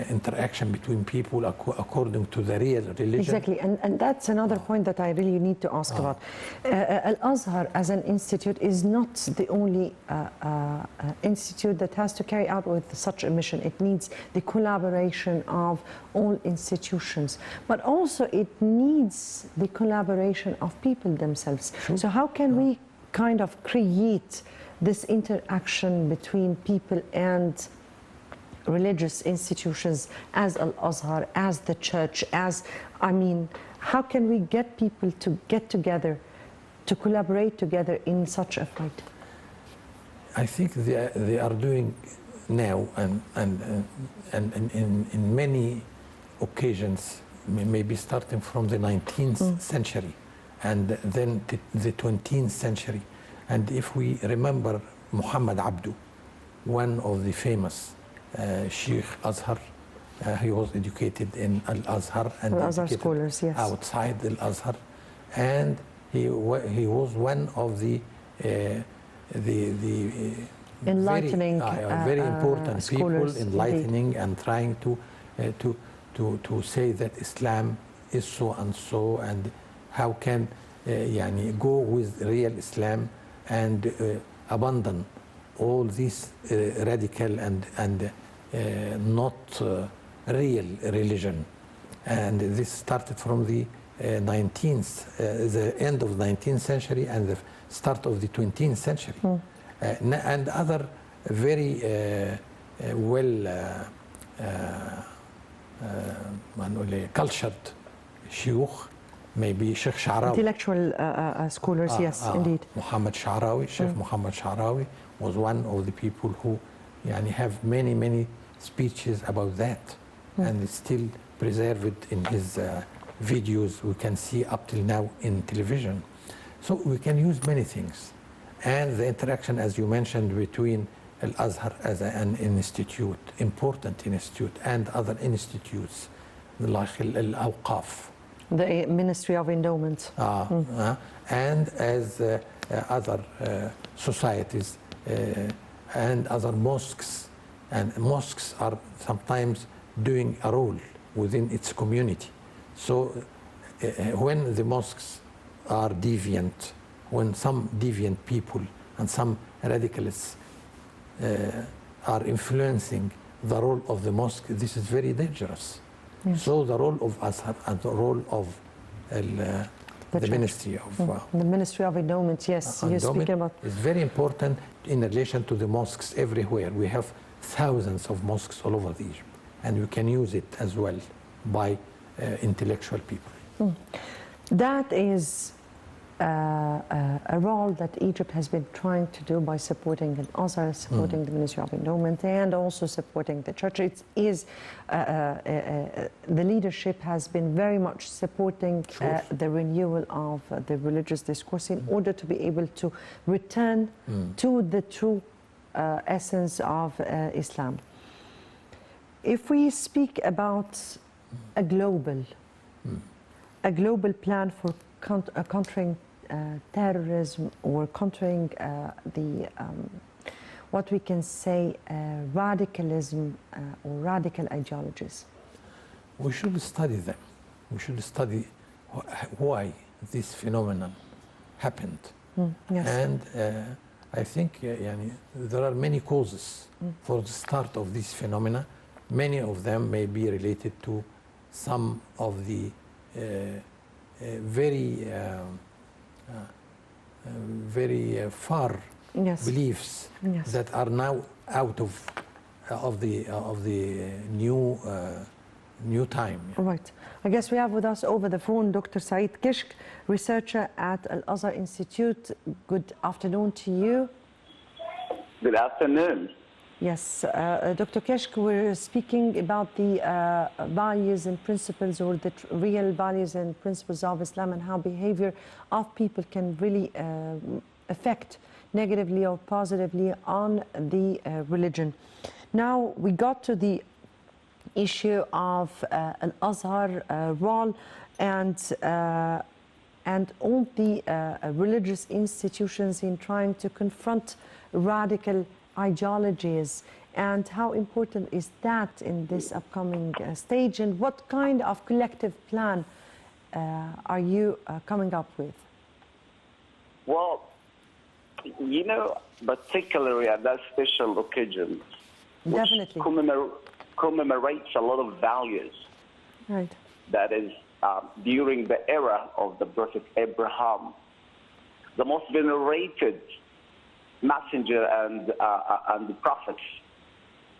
interaction between people according to the real religion. Exactly, and that's another point that I really need to ask about. Al-Azhar as an institute is not the only institute that has to carry out with such a mission. It needs the collaboration of all institutions, but also it needs the collaboration of people themselves. Sure. So how can we kind of create this interaction between people and religious institutions as Al-Azhar, as the church, how can we get people to get together, to collaborate together in such a fight? I think they are doing now, and in many occasions, maybe starting from the 19th century and then the 20th century. And if we remember Muhammad Abdel, one of the famous Sheikh Azhar, he was educated in Al-Azhar and Al-Azhar scholars, yes, outside Al-Azhar, and he was one of the enlightening, very important scholars, people, enlightening indeed, and trying to say that Islam is so and so, and how can go with real Islam and abandon all this radical and not real religion. And this started from the the end of the 19th century and the start of the 20th century. And other very cultured shuyukh, maybe Sheikh Sha'rawi. Intellectual scholars, yes, indeed. Muhammad Sha'rawi, Sheikh Muhammad Sha'rawi was one of the people who have many speeches about that, and it's still preserved in his videos we can see up till now in television. So we can use many things. And the interaction, as you mentioned, between Al-Azhar as an institute, important institute, and other institutes like Al-Awqaf, the Ministry of Endowment, and as other societies and other mosques. And mosques are sometimes doing a role within its community. So when the mosques are deviant, when some deviant people and some radicalists are influencing the role of the mosque, this is very dangerous. Yes. So the role of Azhar and the role of the Ministry of the Ministry of Endowment, yes, you're speaking about. It's very important in relation to the mosques everywhere. We have thousands of mosques all over Egypt, and we can use it as well by intellectual people. That is a role that Egypt has been trying to do by supporting Al-Azhar, supporting the Ministry of Endowment, and also supporting the church. It is the leadership has been very much supporting the renewal of the religious discourse in order to be able to return to the true essence of Islam. If we speak about a global plan for countering terrorism or countering what we can say radicalism or radical ideologies, we should study them. We should study why this phenomenon happened. Yes. And I think there are many causes for the start of this phenomena. Many of them may be related to some of the very far beliefs that are now out of the new new time. All right. I guess we have with us over the phone Dr. Saeed Kishk, researcher at Al-Azhar Institute. Good afternoon to you. Good afternoon. Yes, Dr. Kishk, we're speaking about the values and principles, or the real values and principles of Islam, and how behavior of people can really affect negatively or positively on the religion. Now we got to the issue of Al-Azhar role and all the religious institutions in trying to confront radical ideologies, and how important is that in this upcoming stage, and what kind of collective plan are you coming up with? Well, you know, particularly at that special occasion, which commemorates a lot of values. Right. That is, during the era of the Prophet Abraham, the most venerated messenger and the prophets,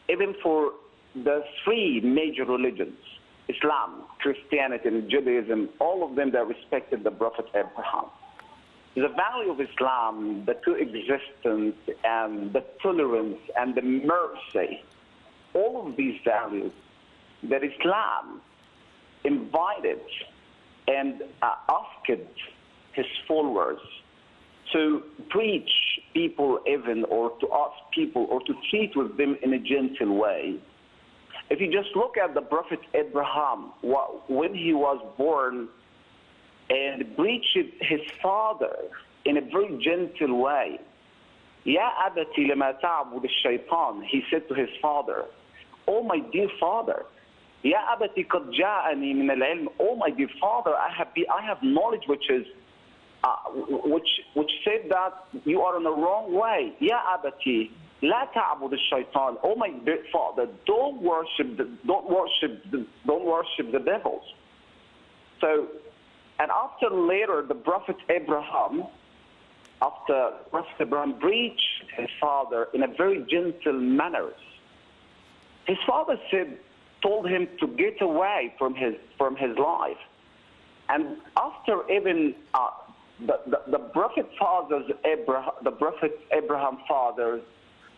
even for the three major religions, Islam, Christianity, and Judaism, all of them that respected the Prophet Abraham. The value of Islam, the coexistence and the tolerance and the mercy, all of these values that Islam invited and asked his followers to preach people even, or to ask people, or to treat with them in a gentle way. If you just look at the Prophet Abraham, when he was born, and preached his father in a very gentle way. Ya abati lama ta'bud ash-shaytan, he said to his father, oh my dear father, Ya abati qad ja'ani min al-ilm, oh my dear father, I have knowledge which said that you are in the wrong way. Ya abati la ta'bud ash-shaytan, oh my dear father, don't worship the devils. So, and after later, the Prophet Abraham, preached his father in a very gentle manner. His father told him to get away from his life. And after even the Prophet Abraham father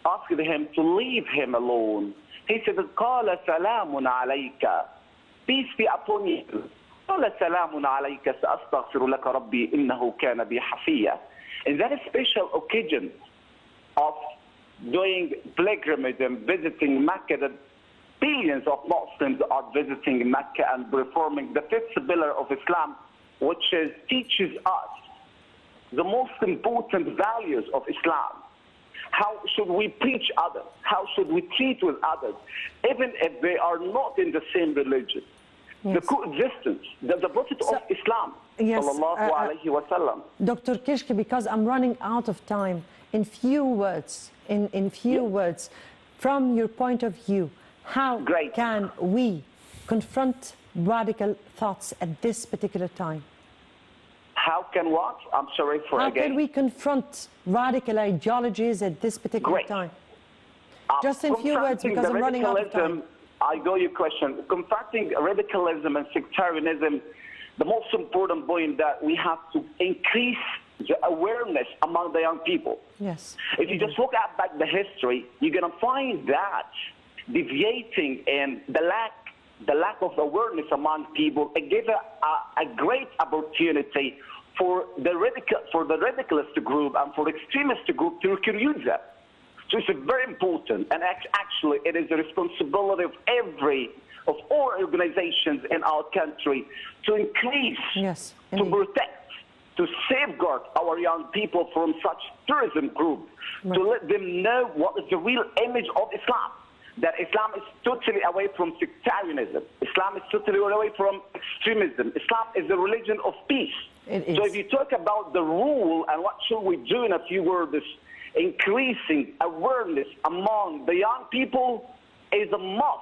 asked him to leave him alone. He said, "Qala salamun alayka, peace be upon you." قال سلام عليك سأستغفر لك ربي إنه كان بي حفيا. In that special occasion of doing pilgrimage, visiting Mecca, that billions of Muslims are visiting Mecca and performing the fifth pillar of Islam, which teaches us the most important values of Islam. How should we preach others? How should we treat with others, even if they are not in the same religion? Yes. The coexistence, the Prophet of Islam, sallallahu alayhi wa sallam. Dr. Kishk, because I'm running out of time, in few words, words, from your point of view, how can we confront radical thoughts at this particular time? How can what? I'm sorry for How again. can we confront radical ideologies at this particular time? Just in few words, because I'm running out of time. I got your question. Confronting radicalism and sectarianism, the most important point that we have to increase the awareness among the young people. Yes. If you just look at back the history, you're going to find that deviating and the lack of awareness among people, it gave a great opportunity for the radicalist group and for extremist group to recruit them. So it's very important, and actually it is the responsibility of all organizations in our country to increase, to protect, to safeguard our young people from such terrorism group, to let them know what is the real image of Islam, that Islam is totally away from sectarianism, Islam is totally away from extremism, Islam is the religion of peace. So if you talk about the rule and what should we do in a few words, increasing awareness among the young people is a must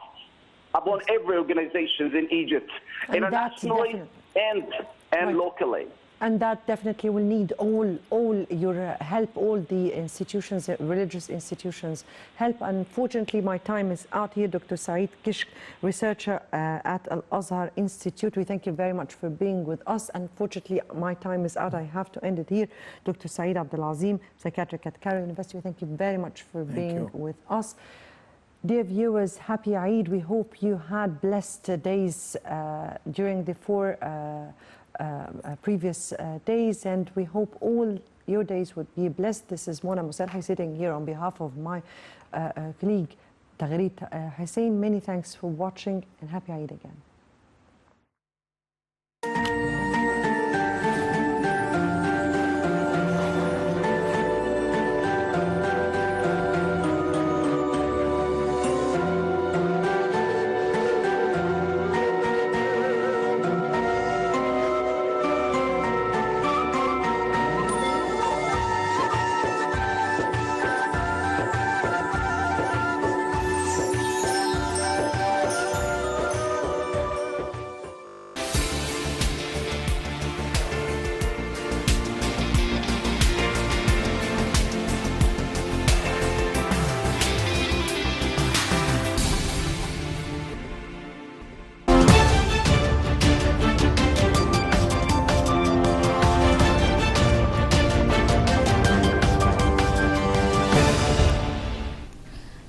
upon every organization in Egypt, internationally and locally. And that definitely will need all your help, all the institutions, religious institutions help. Unfortunately, my time is out here. Dr. Saeed Kishk, researcher at Al-Azhar Institute. We thank you very much for being with us. Unfortunately, my time is out. I have to end it here. Dr. Saeed Abdel Azim, psychiatric at Cairo University. We thank you very much for being with us. Dear viewers, happy Eid. We hope you had blessed days during the four previous days, and we hope all your days would be blessed. This is Mona Musarhi sitting here on behalf of my colleague Taghreet Hussein. Many thanks for watching, and happy Eid again.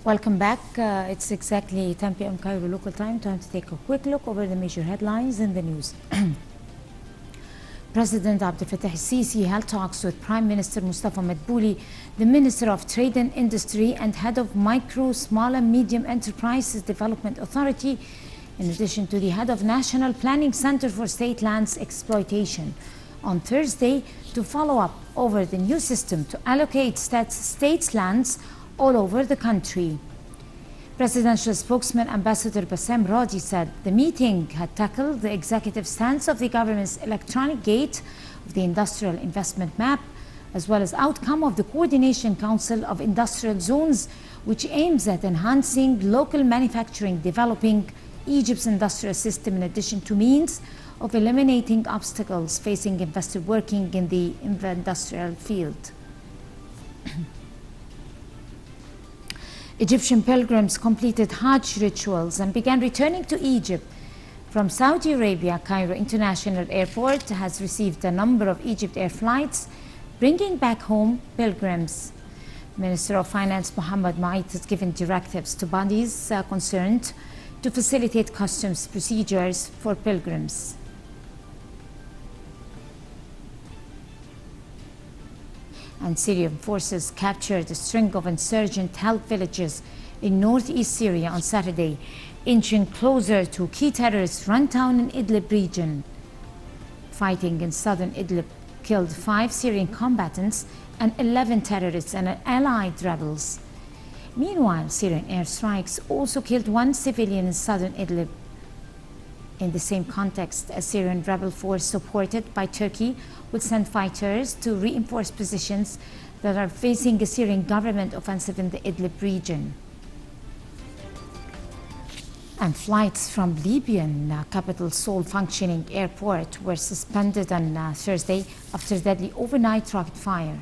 Welcome back. It's exactly 10 p.m. Cairo local time. Time to take a quick look over the major headlines in the news. President Abdel al-Sisi held talks with Prime Minister Mustafa Madbouli, the Minister of Trade and Industry and head of Micro, Small and Medium Enterprises Development Authority, in addition to the head of National Planning Center for State Lands Exploitation, on Thursday to follow up over the new system to allocate states' lands all over the country. Presidential spokesman Ambassador Bassem Radi said the meeting had tackled the executive stance of the government's electronic gate of the industrial investment map, as well as outcome of the Coordination Council of Industrial Zones, which aims at enhancing local manufacturing, developing Egypt's industrial system, in addition to means of eliminating obstacles facing investors working in the industrial field. Egyptian pilgrims completed Hajj rituals and began returning to Egypt. From Saudi Arabia, Cairo International Airport has received a number of Egypt Air flights, bringing back home pilgrims. Minister of Finance Mohammed Mait has given directives to bodies concerned to facilitate customs procedures for pilgrims. And Syrian forces captured a string of insurgent-held villages in northeast Syria on Saturday, inching closer to key terrorist runtown in Idlib region. Fighting in southern Idlib killed 5 Syrian combatants and 11 terrorists and allied rebels. Meanwhile, Syrian airstrikes also killed 1 civilian in southern Idlib. In the same context, a Syrian rebel force supported by Turkey will send fighters to reinforce positions that are facing a Syrian government offensive in the Idlib region. And flights from Libyan capital Seoul functioning airport were suspended on Thursday after deadly overnight rocket fire.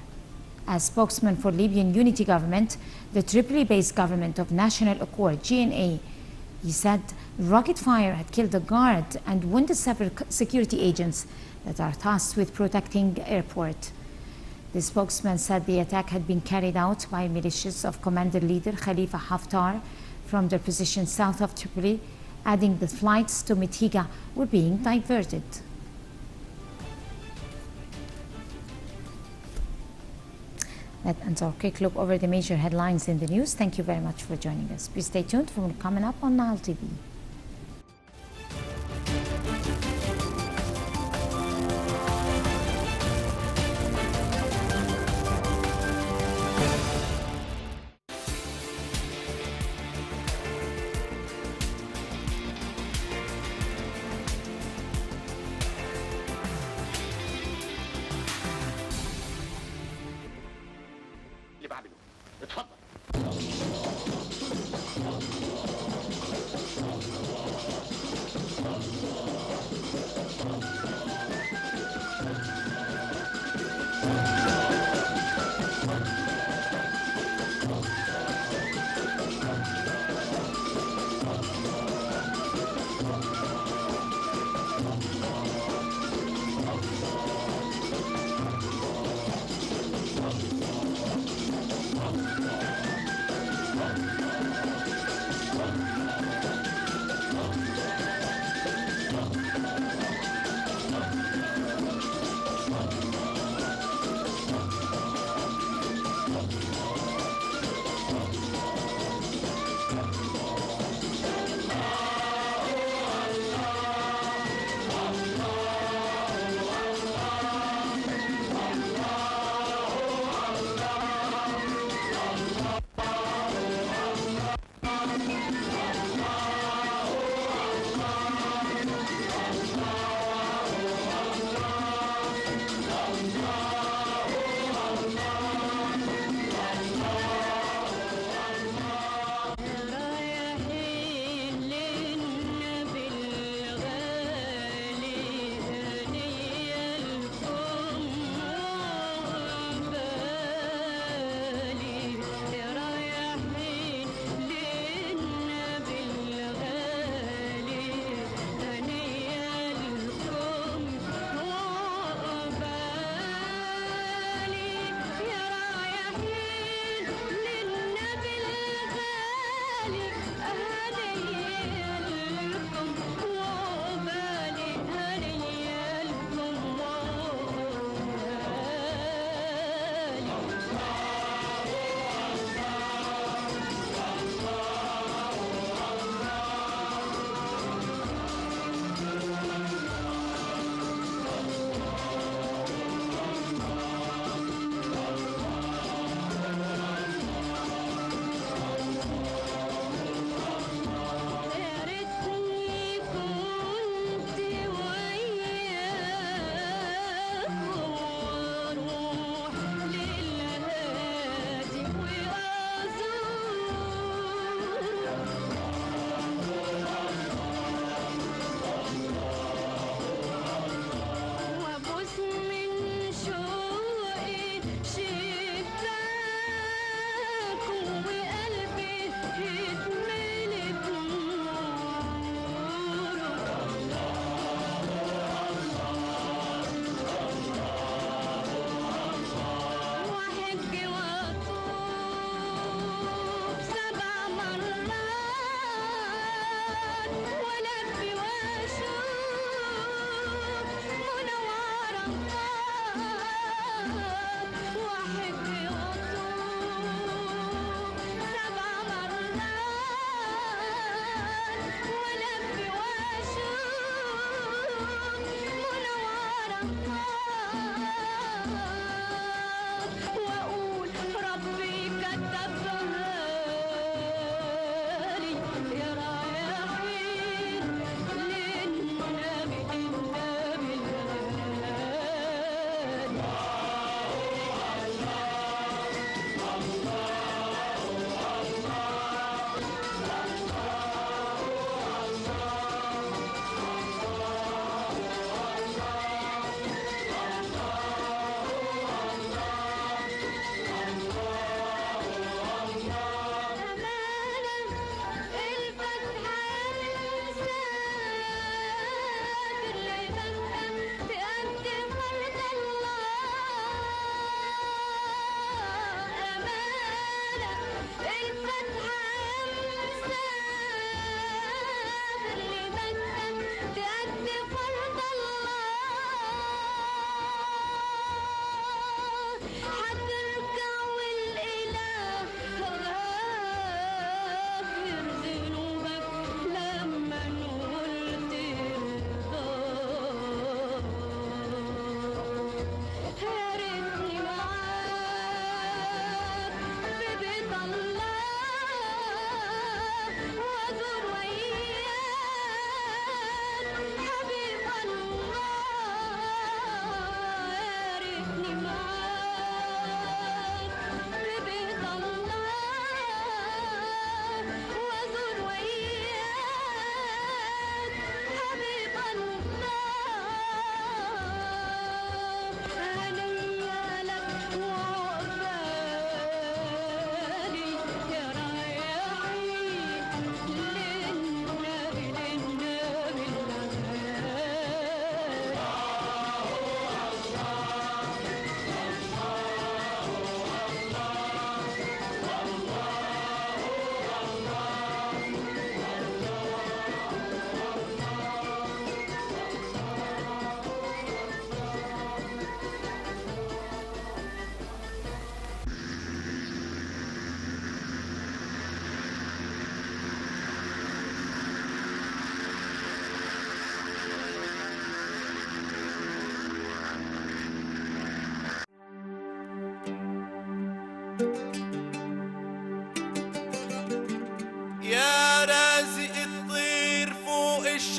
As spokesman for Libyan Unity Government, the Tripoli-based Government of National Accord, GNA, he said rocket fire had killed a guard and wounded several security agents that are tasked with protecting the airport. The spokesman said the attack had been carried out by militias of commander-leader Khalifa Haftar from their position south of Tripoli, adding that flights to Mitiga were being diverted. That ends our quick look over the major headlines in the news. Thank you very much for joining us. Please stay tuned for more coming up on Nile TV. اتفضل.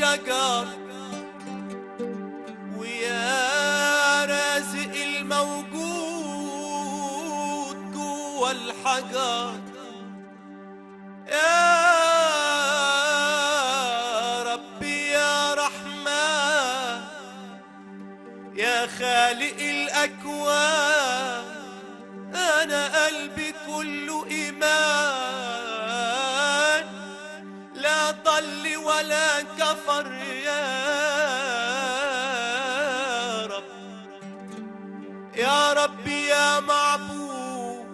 الشجر ويا رازق الموجود جوا الحجر يا ربي يا رحمن يا خالق الأكوان أنا قلبي كله إيمان لا ضل ولا كفر يا ربي يا معبود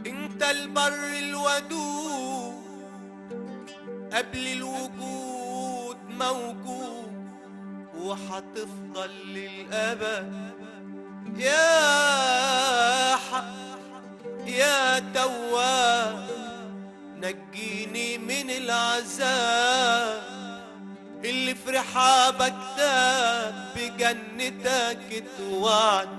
انت البر الودود قبل الوجود موجود وحتفضل للأبد يا حق يا تواب نجيني من العذاب اللي في رحابك ده بجنتك توعد